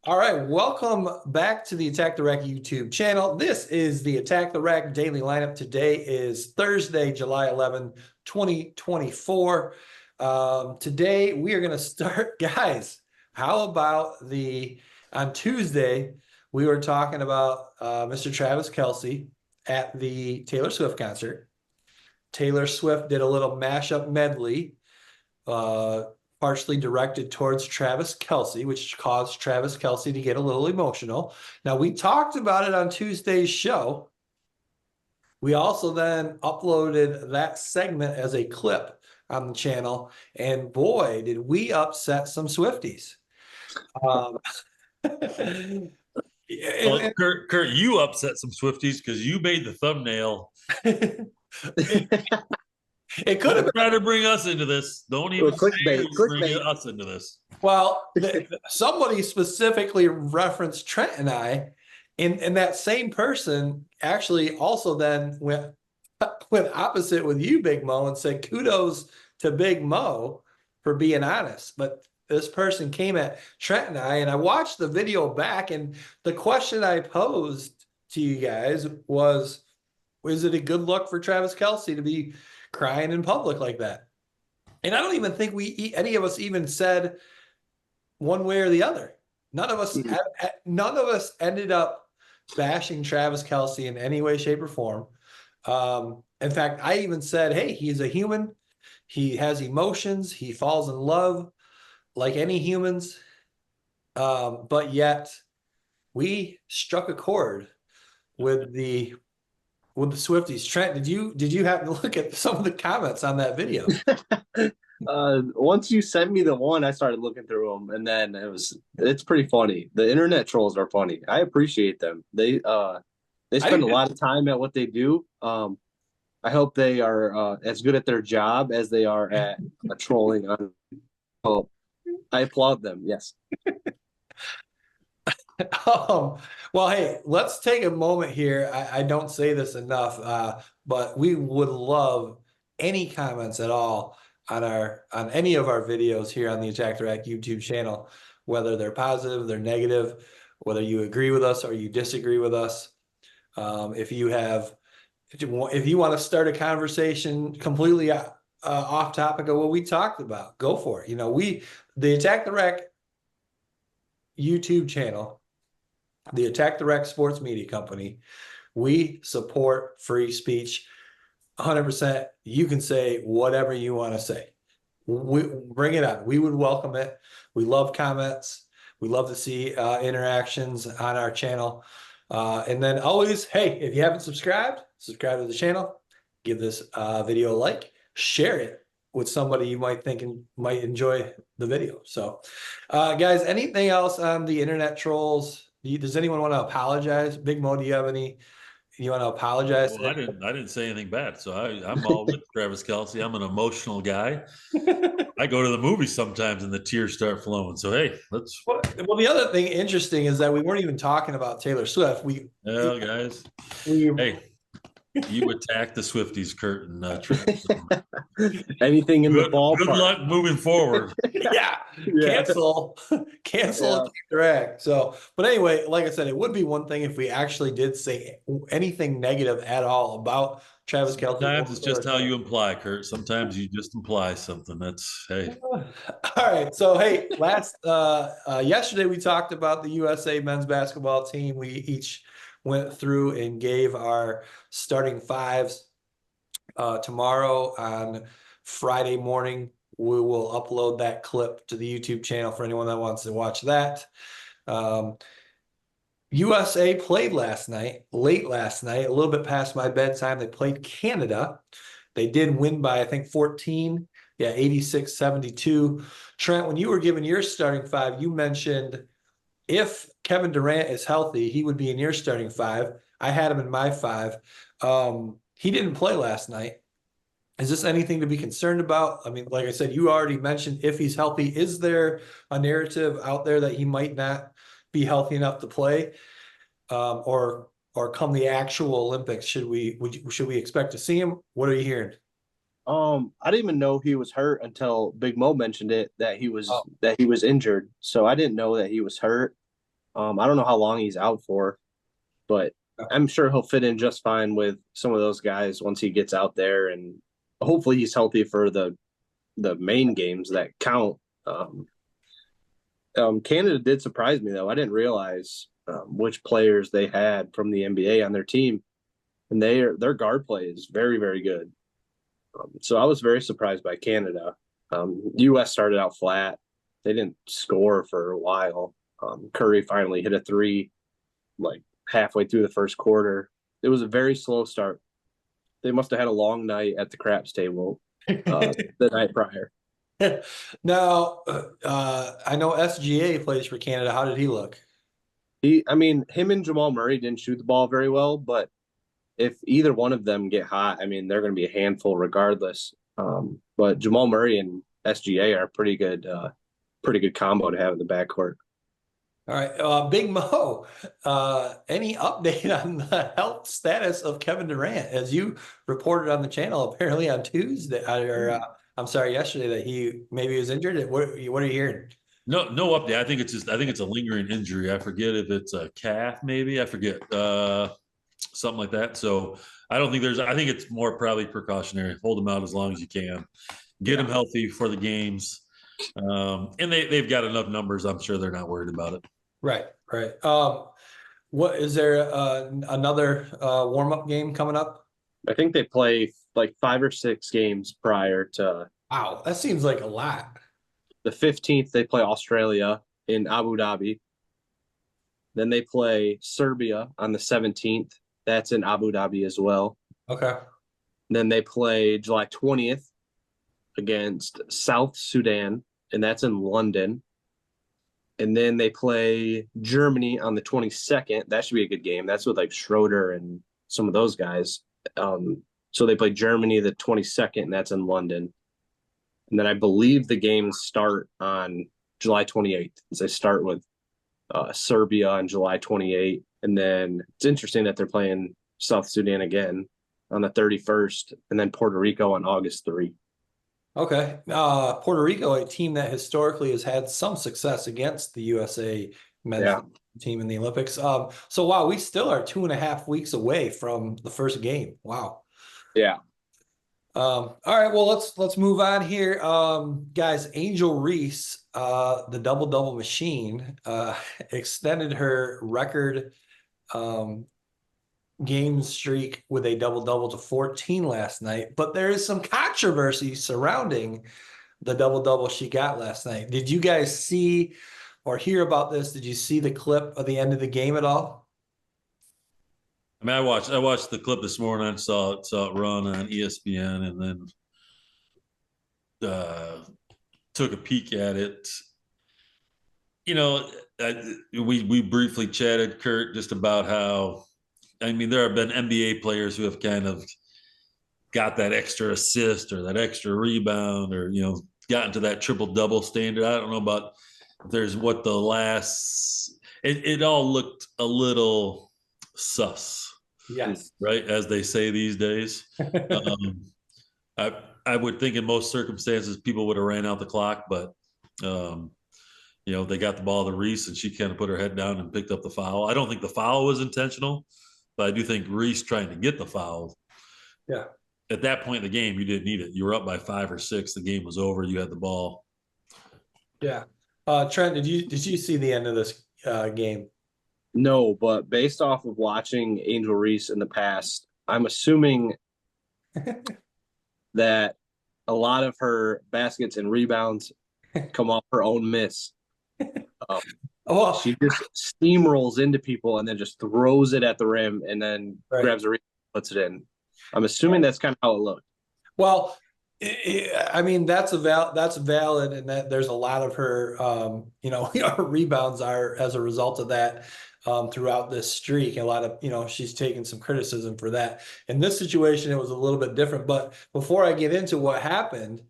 All right, welcome back to the Attack the Rack YouTube channel. This is the Attack the Rack daily lineup. Today is Thursday, July 11, 2024. Today we are going to start, guys. How about on Tuesday, we were talking about Mr. Travis Kelce at the Taylor Swift concert. Taylor Swift did a little mashup medley, partially directed towards Travis Kelce, which caused Travis Kelce to get a little emotional. Now, we talked about it on Tuesday's show. We also then uploaded that segment as a clip on the channel, and boy, did we upset some Swifties. Well, Kurt, you upset some Swifties because you made the thumbnail. It could have been trying to bring us into this. Don't even clickbait. Bring us into this. Well, somebody specifically referenced Trent and I, and that same person actually also then went opposite with you, Big Mo, and said kudos to Big Mo for being honest. But this person came at Trent and I watched the video back, and the question I posed to you guys was it a good look for Travis Kelce to be crying in public like that? And I don't even think any of us even said one way or the other. None of us ended up bashing Travis Kelce in any way, shape, or form. In fact, I even said, hey, he's a human. He has emotions. He falls in love like any humans. But yet we struck a chord with the Swifties. Trent, did you happen to look at some of the comments on that video? Once you sent me the one, I started looking through them, and then it's pretty funny. The internet trolls are funny. I appreciate them. They spend a lot of time at what they do. I hope they are as good at their job as they are at trolling on. Oh, I applaud them. Yes. Well, hey, let's take a moment here. I don't say this enough, but we would love any comments at all on any of our videos here on the Attack the Rack YouTube channel, whether they're positive, they're negative, whether you agree with us or you disagree with us. If you want to start a conversation completely off topic of what we talked about, go for it. You know, the Attack the Rack YouTube channel, the Attack the Rack Sports Media Company, we support free speech 100%. You can say whatever you want to say. We bring it on. We would welcome it. We love comments. We love to see interactions on our channel. And then always, hey, if you haven't subscribed to the channel, give this video a like, share it with somebody you might think might enjoy the video. So, guys, anything else on the internet trolls? Does anyone want to apologize? Big Mo, do you want to apologize? Well, I didn't say anything bad, so I'm all with Travis Kelce. I'm an emotional guy. I go to the movies sometimes and the tears start flowing. So hey, let's. Well, the other thing interesting is that we weren't even talking about Taylor Swift. Guys, hey, you attack the Swifties, Kurt, and anything in the ballpark. Good luck moving forward. Yeah. Cancel the drag. So, but anyway, like I said, it would be one thing if we actually did say anything negative at all about Travis Kelce. Sometimes it's just how you imply, Kurt. Sometimes you just imply something. That's hey. All right. So hey, yesterday we talked about the USA men's basketball team. We each went through and gave our starting fives. Tomorrow on Friday morning, we will upload that clip to the YouTube channel for anyone that wants to watch that. USA played late last night, a little bit past my bedtime. They played Canada. They did win by, I think, 14. Yeah, 86-72. Trent, when you were given your starting five, you mentioned if Kevin Durant is healthy, he would be in your starting five. I had him in my five. He didn't play last night. Is this anything to be concerned about? I mean, like I said, you already mentioned if he's healthy. Is there a narrative out there that he might not be healthy enough to play? Or come the actual Olympics, should we expect to see him? What are you hearing? I didn't even know he was hurt until Big Mo mentioned it, that he was injured. So I didn't know that he was hurt. I don't know how long he's out for, but I'm sure he'll fit in just fine with some of those guys once he gets out there, and hopefully he's healthy for the main games that count. Canada did surprise me though. I didn't realize which players they had from the NBA on their team, and their guard play is very, very good. So I was very surprised by Canada. U.S. started out flat. They didn't score for a while. Curry finally hit a three like halfway through the first quarter. It was a very slow start. They must have had a long night at the craps table the night prior. Now, I know SGA plays for Canada. How did he look? Him and Jamal Murray didn't shoot the ball very well, but if either one of them get hot, I mean, they're going to be a handful regardless. But Jamal Murray and SGA are a pretty good combo to have in the backcourt. All right, Big Mo, any update on the health status of Kevin Durant? As you reported on the channel, apparently on Tuesday, or I'm sorry, yesterday, that he maybe was injured. What are you hearing? No update. I think it's a lingering injury. I forget if it's a calf, maybe. I forget. Something like that. So I think it's more probably precautionary. Hold him out as long as you can. Get him healthy for the games. And they've got enough numbers. I'm sure they're not worried about it. Right. What is there another warm-up game coming up? I think they play like 5 or 6 games prior to. Wow, that seems like a lot. The 15th, they play Australia in Abu Dhabi. Then they play Serbia on the 17th. That's in Abu Dhabi as well. Okay. Then they play July 20th against South Sudan, and that's in London. And then they play Germany on the 22nd. That should be a good game. That's with like Schroeder and some of those guys. So they play Germany the 22nd, and that's in London. And then I believe the games start on July 28th. They start with Serbia on July 28th. And then it's interesting that they're playing South Sudan again on the 31st, and then Puerto Rico on August 3. Okay. Puerto Rico, a team that historically has had some success against the USA men's team in the Olympics. So wow, we still are 2.5 weeks away from the first game. Wow. Yeah. All right, well, let's move on here. Guys, Angel Reese, the double-double machine, extended her record game streak with a double-double to 14 last night, but there is some controversy surrounding the double-double she got last night. Did you guys see or hear about this? Did you see the clip of the end of the game at all? I mean, I watched the clip this morning. I saw it run on ESPN, and then took a peek at it. You know, we briefly chatted, Kurt, just about how, I mean, there have been NBA players who have kind of got that extra assist or that extra rebound, or gotten to that triple double standard. I don't know about if there's what the last. It all looked a little sus. Yes. Right, as they say these days. I would think in most circumstances people would have ran out the clock, but they got the ball to Reese, and she kind of put her head down and picked up the foul. I don't think the foul was intentional, but I do think Reese trying to get the foul. Yeah. At that point in the game, you didn't need it. You were up by 5 or 6. The game was over. You had the ball. Yeah. Trent, did you see the end of this game? No, but based off of watching Angel Reese in the past, I'm assuming that a lot of her baskets and rebounds come off her own miss. She just steamrolls into people and then just throws it at the rim, and then grabs a rebound and puts it in. I'm assuming that's kind of how it looked. Well, I mean, that's valid, and that there's a lot of her, her rebounds are as a result of that throughout this streak. A lot of, she's taken some criticism for that. In this situation, it was a little bit different. But before I get into what happened,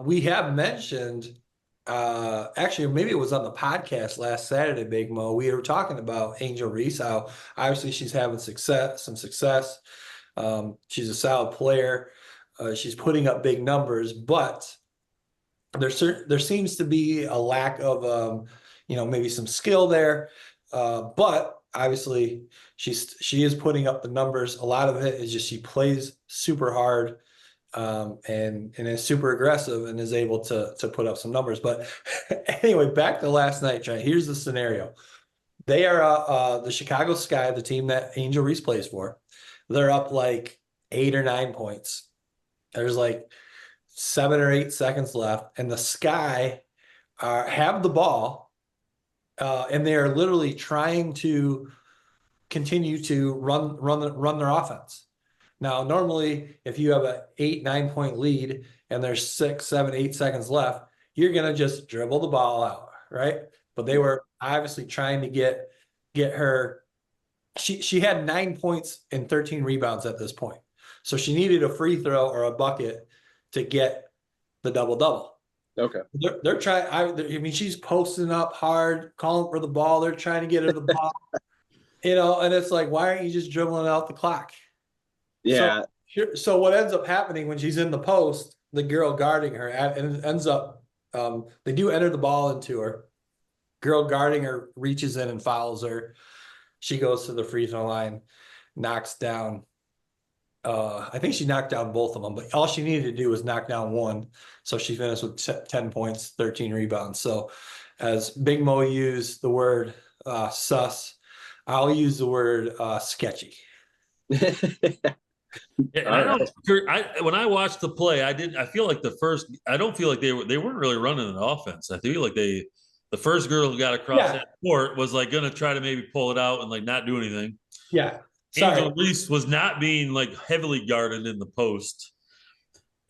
we have mentioned, actually, maybe it was on the podcast last Saturday, Big Mo. We were talking about Angel Reese, how obviously she's having some success. She's a solid player. She's putting up big numbers, but there seems to be a lack of, maybe some skill there. But obviously she is putting up the numbers. A lot of it is just she plays super hard, and is super aggressive and is able to put up some numbers. But anyway, back to last night, Trent. Here's the scenario. They are the Chicago Sky, the team that Angel Reese plays for. They're up like 8 or 9 points. There's like 7 or 8 seconds left, and the Sky have the ball, and they are literally trying to continue to run their offense. Now, normally, if you have an 8, 9 point lead and there's 6, 7, 8 seconds left, you're gonna just dribble the ball out, right? But they were obviously trying to get her. She had 9 points and 13 rebounds at this point, so she needed a free throw or a bucket to get the double-double. Okay. They're trying. I mean, she's posting up hard, calling for the ball. They're trying to get her the ball, and it's like, why aren't you just dribbling out the clock? Yeah. So what ends up happening when she's in the post, the girl guarding her, and it ends up, they do enter the ball into her. Girl guarding her reaches in and fouls her. She goes to the free throw line, knocks down. I think she knocked down both of them, but all she needed to do was knock down one. So she finished with 10 points, 13 rebounds. So as Big Mo used the word sus, I'll use the word sketchy. Yeah, when I watched the play, I feel like I don't feel like they weren't really running an offense. I feel like the first girl who got across that court was like going to try to maybe pull it out and like not do anything. Yeah. Angel Reese was not being like heavily guarded in the post.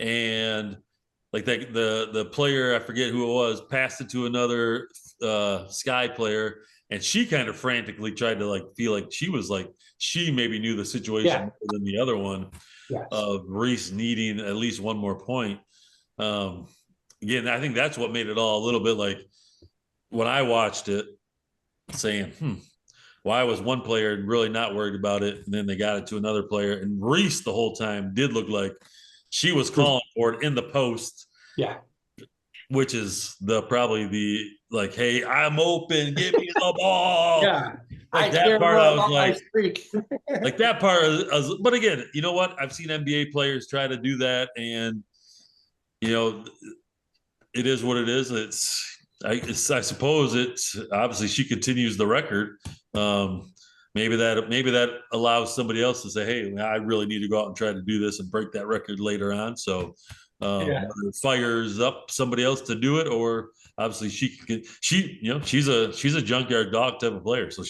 And like the player, I forget who it was, passed it to another Sky player, and she kind of frantically tried to like feel like she maybe knew the situation more than the other one. Yes. Of Reese needing at least one more point. Again, I think that's what made it all a little bit like when I watched it, saying, why was one player really not worried about it? And then they got it to another player. And Reese the whole time did look like she was calling for it in the post. Yeah. Which is probably the like, hey, I'm open, give me the ball. Yeah. Like that part I was like, like that part was, but again, you know what? I've seen NBA players try to do that, and it is what it is. I suppose it's obviously she continues the record. Maybe that allows somebody else to say, hey, I really need to go out and try to do this and break that record later on. So whether it fires up somebody else to do it, or obviously she's a junkyard dog type of player. So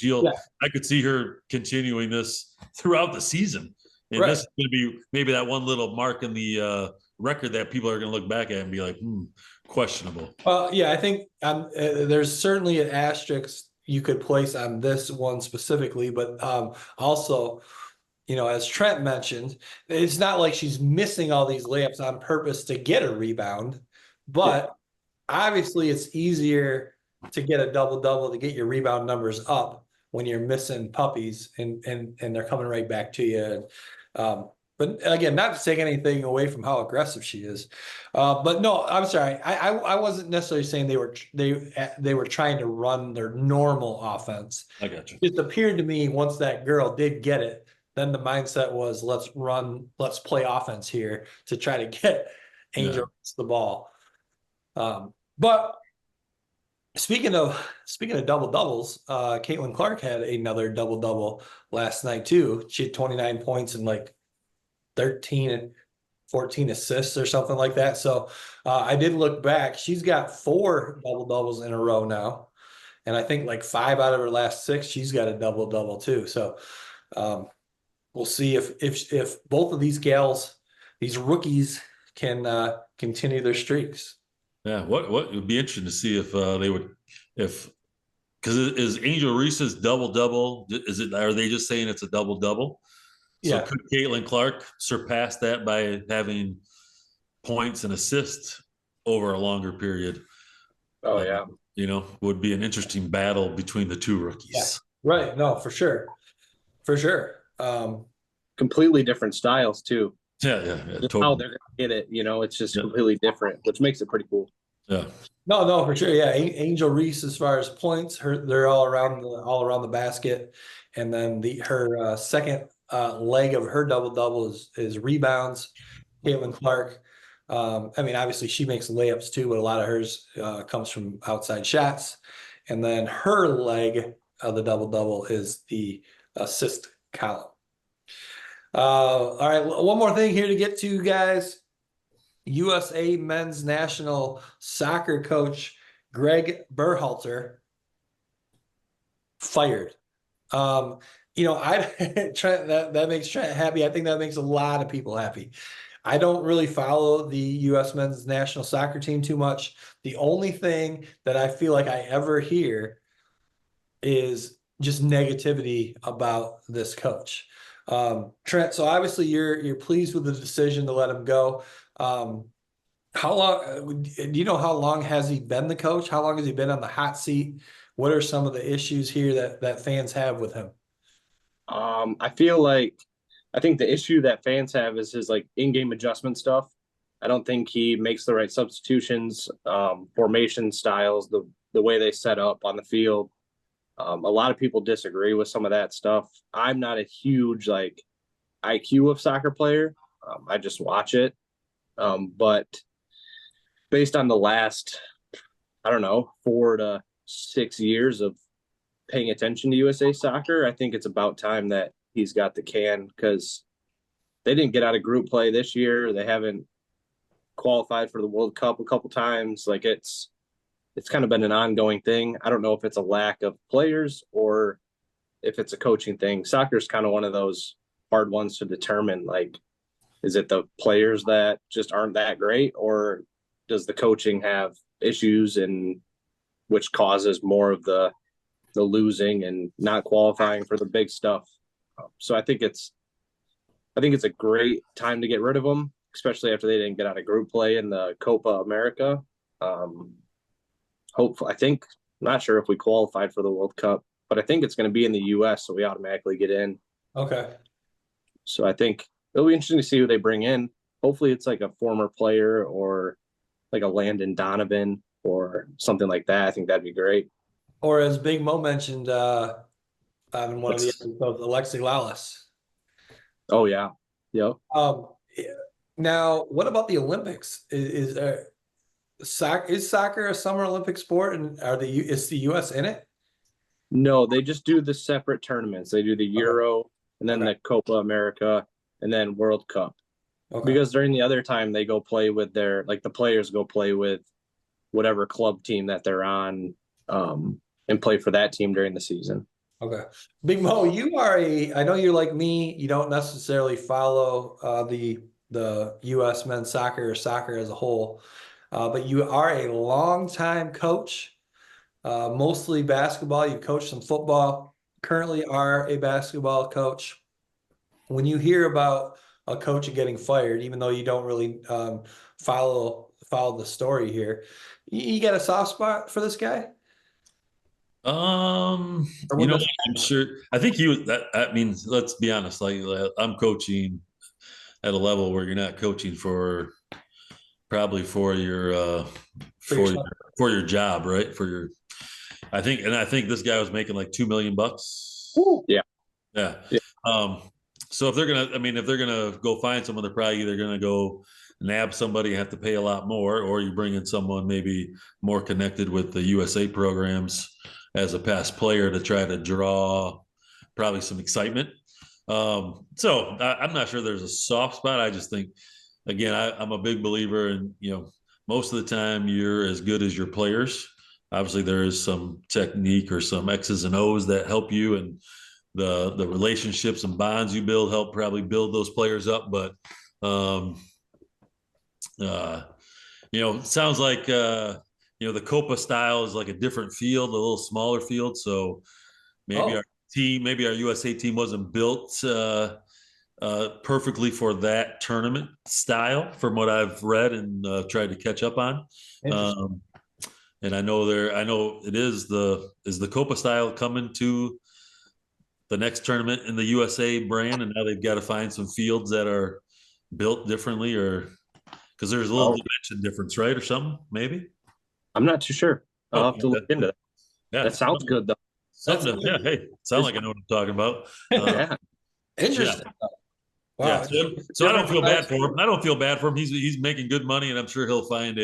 I could see her continuing this throughout the season. And this is going to be maybe that one little mark in the record that people are going to look back at and be like, questionable. Well, yeah, I think there's certainly an asterisk you could place on this one specifically, but also, as Trent mentioned, it's not like she's missing all these layups on purpose to get a rebound, but obviously it's easier to get a double-double, to get your rebound numbers up when you're missing puppies and they're coming right back to you. But again, not to take anything away from how aggressive she is, but no, I'm sorry. I wasn't necessarily saying they were trying to run their normal offense. I got you. It appeared to me once that girl did get it, then the mindset was let's play offense here to try to get Angel the ball. But speaking of double doubles, Caitlin Clark had another double double last night too. She had 29 points and like 13 and 14 assists or something like that. So I did look back. She's got 4 double doubles in a row now, and I think like 5 out of her last 6, she's got a double double too. So we'll see if both of these gals, these rookies, can continue their streaks. Yeah, what would be interesting to see if they would, because is Angel Reese's double-double, are they just saying it's a double-double? So could Caitlin Clark surpass that by having points and assists over a longer period? Oh, yeah. Would be an interesting battle between the two rookies. Yeah. Right. No, for sure. For sure. Completely different styles too. Yeah, totally. How they're gonna get it, it's just completely different, which makes it pretty cool. Yeah. No, for sure. Yeah, Angel Reese, as far as points, they're all around the basket, and then her second leg of her double double is rebounds. Caitlin Clark. I mean, obviously she makes layups too, but a lot of hers comes from outside shots. And then her leg of the double double is the assist column. All right, one more thing here to get to, guys. USA men's national soccer coach Greg Berhalter fired. Um, I Trent, that makes Trent happy. I think that makes a lot of people happy. I don't really follow the U.S. men's national soccer team too much. The only thing that I feel like I ever hear is just negativity about this coach. Trent, so obviously you're pleased with the decision to let him go. How long do you know how long has he been the coach? How long has he been on the hot seat? What are some of the issues here that fans have with him? I feel like I think the issue that fans have is his like in-game adjustment stuff. I don't think he makes the right substitutions, formation styles, the way they set up on the field. A lot of people disagree with some of that stuff. I'm not a huge like IQ of soccer player. I just watch it. But based on the last, I don't know, 4 to 6 years of paying attention to USA soccer, I think it's about time that he's got the can because they didn't get out of group play this year. They haven't qualified for the World Cup a couple times. Like it's kind of been an ongoing thing. I don't know if it's a lack of players or if it's a coaching thing. Soccer is kind of one of those hard ones to determine. Like, is it the players that just aren't that great, or does the coaching have issues and which causes more of the losing and not qualifying for the big stuff? So I think it's a great time to get rid of them, especially after they didn't get out of group play in the Copa America. Um, Hopefully, I think I'm not sure if we qualified for the World Cup, but I think it's going to be in the U.S., so we automatically get in. Okay. So I think it'll be interesting to see who they bring in. Hopefully, it's like a former player or like a Landon Donovan or something like that. I think that'd be great. Or as Big Mo mentioned in one of the Let's, episodes, Alexi Lalas. oh yeah, yep. Um, Now, what about the Olympics? Is soccer a summer Olympic sport, and is the U.S. in it? No, they just do the separate tournaments. They do the Okay. Euro and then Okay. the Copa America and then World Cup. Okay. Because during the other time they go play with their like the players go play with whatever club team that they're on, and play for that team during the season. Okay. Big Mo, I know you're like me, you don't necessarily follow the US men's soccer or soccer as a whole, but you are a longtime coach, mostly basketball. You coached some football, currently are a basketball coach. When you hear about a coach getting fired, even though you don't really follow the story here, you got a soft spot for this guy? Or You would know, this I'm sure. I think that means, let's be honest, like I'm coaching at a level where you're not coaching for probably for your for your for your son? for your job, right? For your I think this guy was making like 2 million bucks. Yeah. Yeah. Yeah. So if they're gonna go find someone, they're probably either gonna go nab somebody and have to pay a lot more, or you bring in someone maybe more connected with the USA programs as a past player to try to draw probably some excitement. I'm not sure there's a soft spot. I just think, again, I'm a big believer in, most of the time you're as good as your players. Obviously, there is some technique or some X's and O's that help you, and the relationships and bonds you build help probably build those players up. But um, it sounds like the Copa style is like a different field, a little smaller field. So maybe Oh, our USA team wasn't built perfectly for that tournament style, from what I've read and tried to catch up on. interesting. Um, and I know it is the Copa style coming to the next tournament in the USA brand, and now they've got to find some fields that are built differently, or because there's a little Oh, dimension difference, right, or something, maybe. I'm not too sure. I'll Oh, have to look into that. yeah. That sounds good though. Something. Yeah. Hey, sound like I know what I'm talking about. Yeah. Yeah. Interesting. Yeah. Wow. So I don't feel bad for him. I don't feel bad for him. He's making good money, and I'm sure he'll find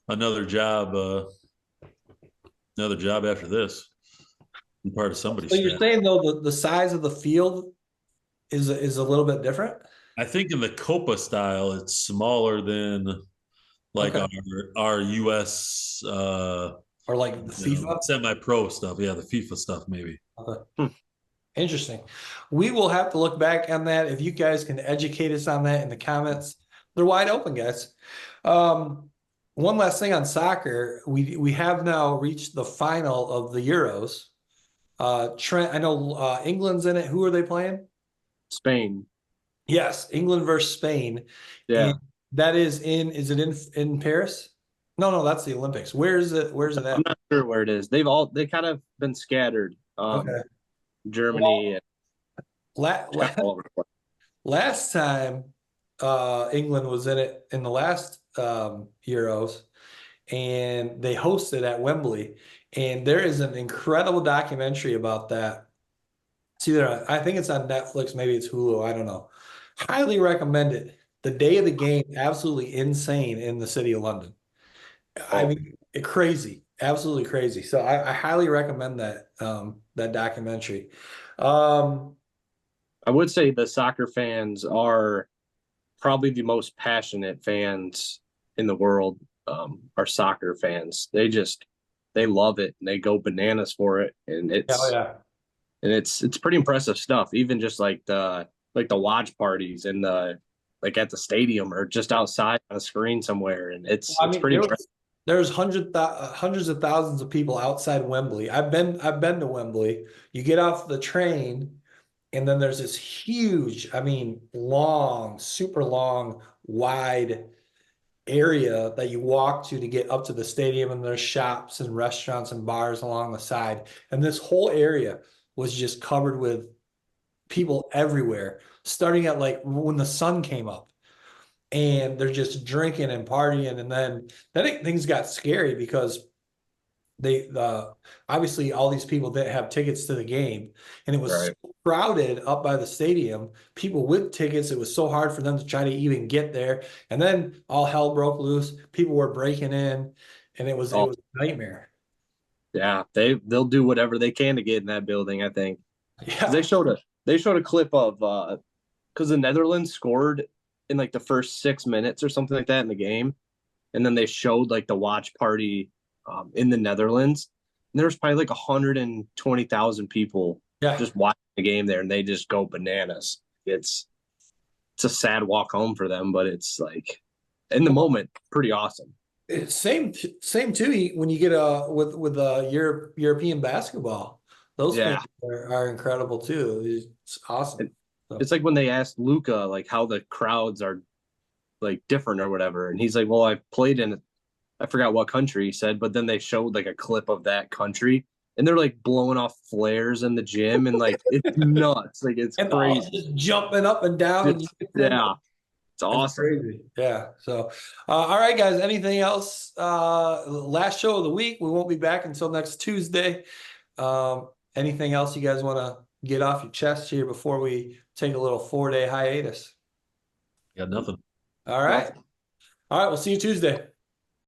another job. Another job after this. Be part of somebody's So you're staff. saying though the size of the field is a little bit different? I think in the Copa style, it's smaller than like Okay. our US Or like the FIFA? semi-pro stuff. Yeah, the FIFA stuff maybe. Okay. Hmm. Interesting. We will have to look back on that. If you guys can educate us on that in the comments, they're wide open, guys. One last thing on soccer. We have now reached the final of the Euros. Trent, I know England's in it. Who are they playing? Spain. Yes, England versus Spain. Yeah. And that is it in Paris? No, no, that's the Olympics. Where is it? Where's it I'm at? not sure where it is. They kind of been scattered. Okay. Germany and La la all over the place. last time England was in it in the last Euros, and they hosted at Wembley. And there is an incredible documentary about that. It's either I think it's on Netflix, maybe it's Hulu, I don't know. Highly recommend it. The day of the game, absolutely insane in the city of London. I Oh, mean, crazy, absolutely crazy. So I highly recommend that documentary. Um, I would say the soccer fans are probably the most passionate fans in the world. Are soccer fans. They love it and they go bananas for it, and oh it's yeah. and it's pretty impressive stuff. Even just like the watch parties and the like at the stadium or just outside on a screen somewhere, and I it's mean, pretty impressive. there's hundreds of thousands of people outside Wembley. I've been to Wembley. You get off the train, and then there's this huge, I mean, long, super long, wide area that you walk to get up to the stadium, and there's shops and restaurants and bars along the side. And this whole area was just covered with people everywhere, starting at like when the sun came up, and they're just drinking and partying. And then things got scary because obviously all these people didn't have tickets to the game, and it was Right. so crowded up by the stadium. People with tickets, it was so hard for them to try to even get there. And then all hell broke loose. People were breaking in, and it Oh, was a nightmare. yeah, they'll do whatever they can to get in that building, I think. 'Cause Yeah. they showed a clip of because the Netherlands scored in like the first 6 minutes or something like that in the game, and then they showed like the watch party in the Netherlands, and there was probably like 120,000 people Yeah. just watching the game there, and they just go bananas. It's a sad walk home for them, but it's like in the moment pretty awesome. It's same too when you get with European basketball. Those Yeah, fans are incredible too. It's awesome. it, So, it's like when they asked Luca like how the crowds are like different or whatever, and he's like, "Well, I played in I forgot what country he said, but then they showed like a clip of that country, and they're like blowing off flares in the gym, and like it's nuts, like it's and all crazy. just jumping up and down and Just yeah, it's it's awesome. crazy. Yeah. So, all right, guys. Anything else? Last show of the week. We won't be back until next Tuesday. Anything else you guys want to get off your chest here before we take a little 4-day hiatus? Got nothing. All right. All right. We'll see you Tuesday.